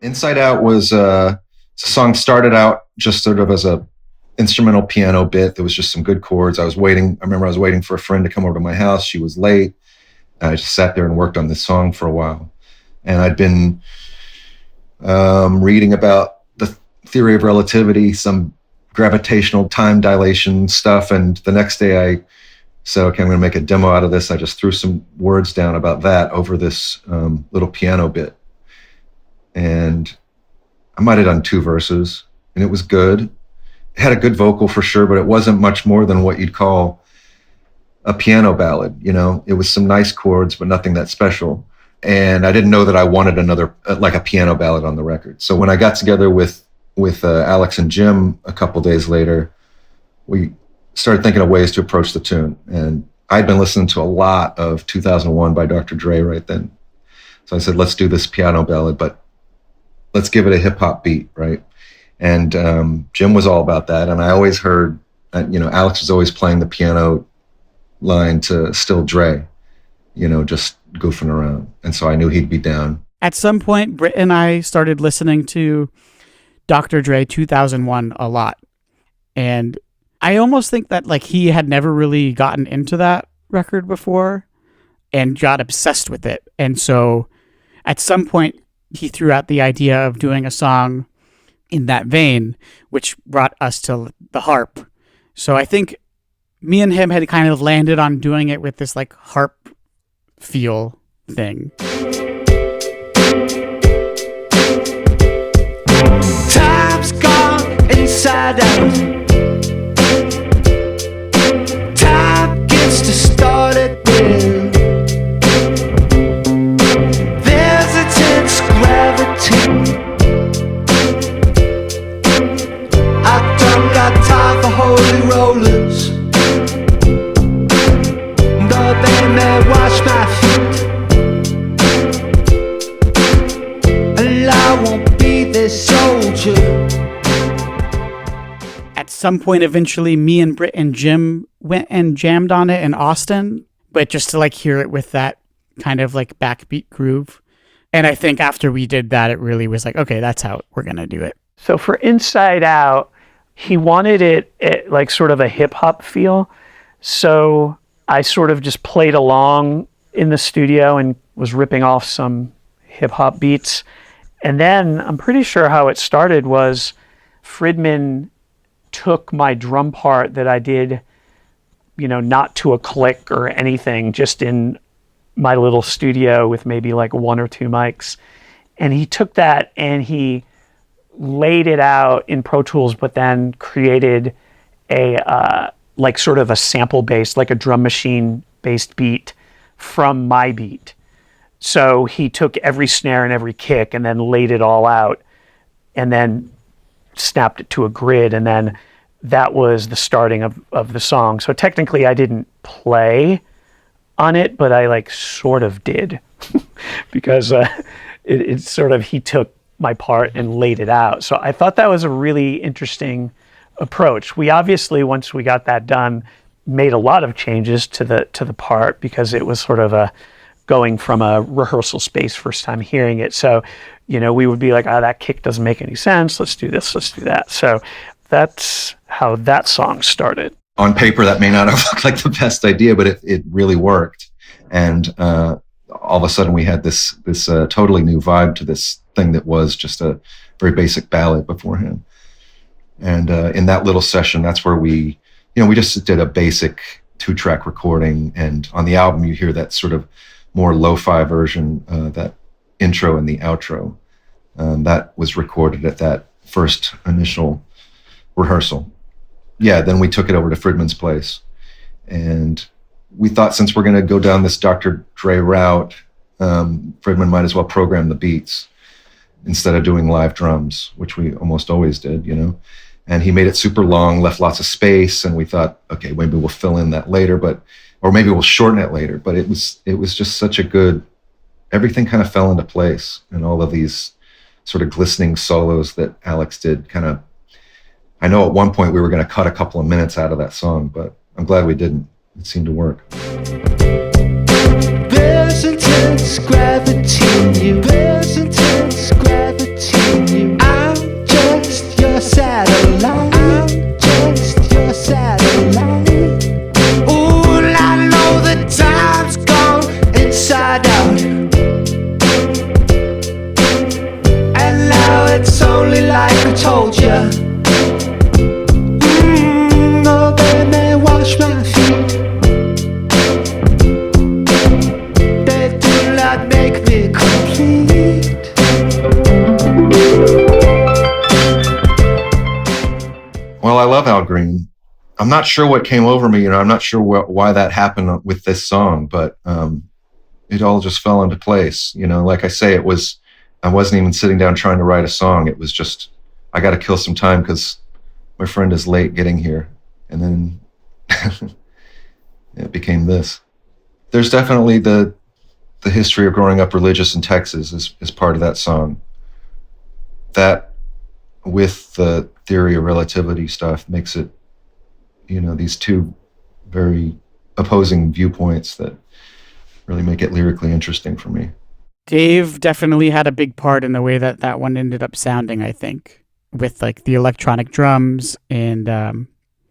Inside Out was a song started out just sort of as a instrumental piano bit. There was just some good chords. I remember I was waiting for a friend to come over to my house. She was late. I just sat there and worked on this song for a while. And I'd been reading about the theory of relativity, some gravitational time dilation stuff. And the next day I said, okay, I'm going to make a demo out of this. I just threw some words down about that over this little piano bit. And I might have done 2 verses, and it was good. It had a good vocal for sure, but it wasn't much more than what you'd call a piano ballad. You know, it was some nice chords, but nothing that special. And I didn't know that I wanted another, like a piano ballad on the record. So when I got together with Alex and Jim a couple days later, we started thinking of ways to approach the tune. And I'd been listening to a lot of 2001 by Dr. Dre right then. So I said, let's do this piano ballad, but let's give it a hip hop beat, right? And Jim was all about that. And I always heard, Alex was always playing the piano line to Still Dre, just goofing around. And so I knew he'd be down. At some point, Britt and I started listening to Dr. Dre 2001 a lot. And I almost think that he had never really gotten into that record before and got obsessed with it. And so at some point, he threw out the idea of doing a song in that vein, which brought us to the harp. So I think me and him had kind of landed on doing it with this harp feel thing. Time's gone inside out. Time gets to start again. There's a tense gravity. I don't got time for holy rollers. No, they may wash my feet, and I won't be their soldier. At some point, eventually, me and Britt and Jim went and jammed on it in Austin, but just to hear it with that kind of backbeat groove. And I think after we did that, it really was okay, that's how we're going to do it. So for Inside Out, he wanted it sort of a hip hop feel. So I sort of just played along in the studio and was ripping off some hip hop beats. And then I'm pretty sure how it started was Friedman took my drum part that I did, not to a click or anything, just in my little studio with maybe 1 or 2 mics. And he took that and he laid it out in Pro Tools, but then created a sort of a sample based, a drum machine based beat from my beat. So he took every snare and every kick and then laid it all out and then snapped it to a grid. And then that was the starting of the song. So technically I didn't play on it, but I sort of did because it's sort of, he took my part and laid it out. So I thought that was a really interesting approach. We obviously, once we got that done, made a lot of changes to the part because it was sort of going from a rehearsal space first time hearing it. So, we would be that kick doesn't make any sense. Let's do this, let's do that. So that's how that song started. On paper, that may not have looked like the best idea, but it really worked. And all of a sudden we had this totally new vibe to this thing that was just a very basic ballad beforehand. And in that little session, that's where we just did a basic 2-track recording. And on the album, you hear that sort of more lo-fi version, that intro and the outro. That was recorded at that first initial rehearsal. Yeah, then we took it over to Friedman's place. And we thought, since we're going to go down this Dr. Dre route, Friedman might as well program the beats instead of doing live drums, which we almost always did, And he made it super long, left lots of space, and we thought, okay, maybe we'll fill in that later, or maybe we'll shorten it later. But it was just such a good, everything kind of fell into place, and all of these sort of glistening solos that Alex did I know at one point we were going to cut a couple of minutes out of that song, but I'm glad we didn't. It seemed to work. There's intense gravity in you. There's intense gravity. it's only like I told ya. Oh, they may wash my feet. They do not make me complete. Well, I love Al Green. I'm not sure what came over me. I'm not sure why that happened with this song, but it all just fell into place. Like I say, I wasn't even sitting down trying to write a song. It was just, I got to kill some time because my friend is late getting here. And then it became this. There's definitely the history of growing up religious in Texas is part of that song. That, with the theory of relativity stuff, makes it, these two very opposing viewpoints that really make it lyrically interesting for me. Dave definitely had a big part in the way that one ended up sounding, I think, with like the electronic drums and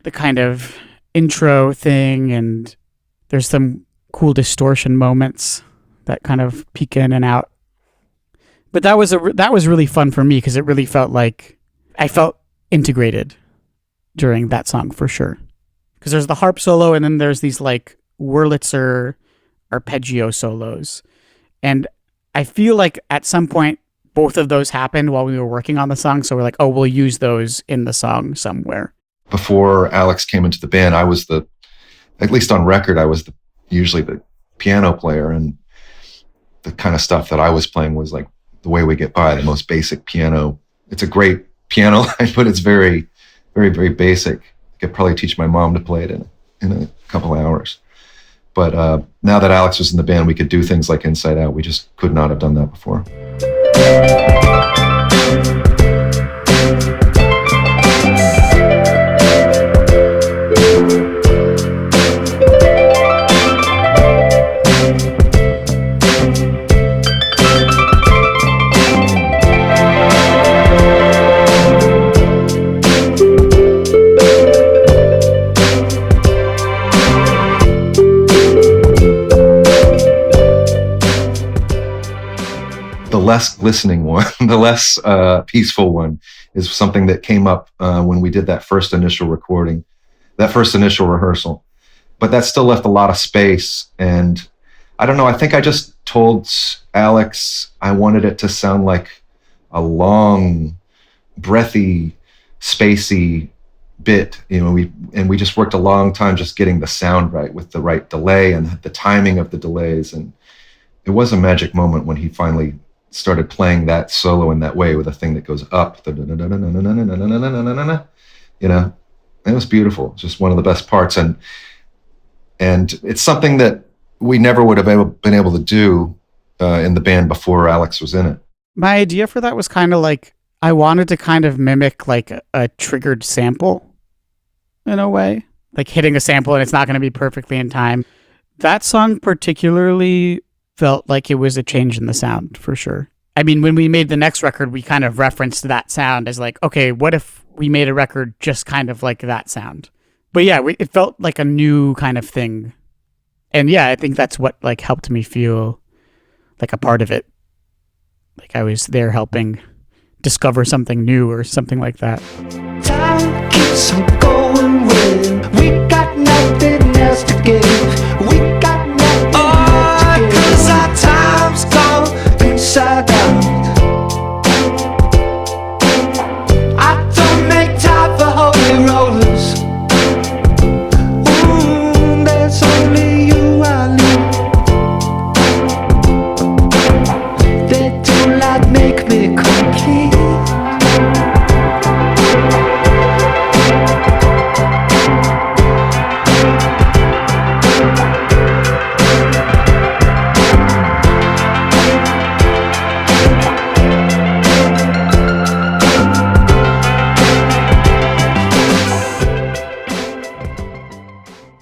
the kind of intro thing, and there's some cool distortion moments that kind of peek in and out. But that was really fun for me because it really felt like I felt integrated during that song for sure. Because there's the harp solo and then there's these like Wurlitzer arpeggio solos. And I feel like at some point both of those happened while we were working on the song. So we're like, oh, we'll use those in the song somewhere. Before Alex came into the band, I was at least on record, I was usually the piano player, and the kind of stuff that I was playing was like The Way We Get By, the most basic piano. It's a great piano line, but it's very, very, very basic. I could probably teach my mom to play it in a couple of hours. But now that Alex was in the band, we could do things like Inside Out. We just could not have done that before. The less listening one, the less peaceful one, is something that came up when we did that first initial recording, that first initial rehearsal. But that still left a lot of space. And I don't know, I think I just told Alex I wanted it to sound like a long, breathy, spacey bit. We just worked a long time just getting the sound right with the right delay and the timing of the delays. And it was a magic moment when he finally started playing that solo in that way with a thing that goes up. It was beautiful. Just one of the best parts. And it's something that we never would have been able to do in the band before Alex was in it. My idea for that was kind of like, I wanted to kind of mimic like a triggered sample in a way, like hitting a sample and it's not going to be perfectly in time. That song particularly felt like it was a change in the sound for sure. I mean, when we made the next record, we kind of referenced that sound as like, okay, what if we made a record just kind of like that sound? But yeah, it felt like a new kind of thing. And yeah, I think that's what like helped me feel like a part of it. Like I was there helping discover something new or something like that. Time keeps on going when we got nothing else to give. We got nothing else to give. 'Cause our time's gone inside out. I don't make time for holy rollers. There's only you I need. They do not make me complete.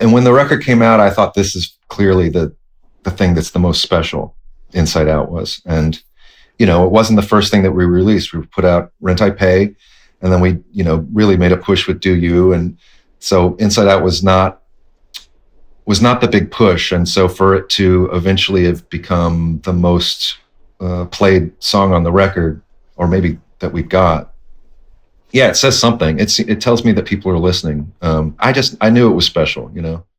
And when the record came out, I thought this is clearly the thing that's the most special. Inside Out was. And, it wasn't the first thing that we released. We put out Rent I Pay, and then we, really made a push with Do You. And so Inside Out was not the big push. And so for it to eventually have become the most played song on the record, or maybe that we've got, yeah, it says something. It tells me that people are listening. I knew it was special, you know.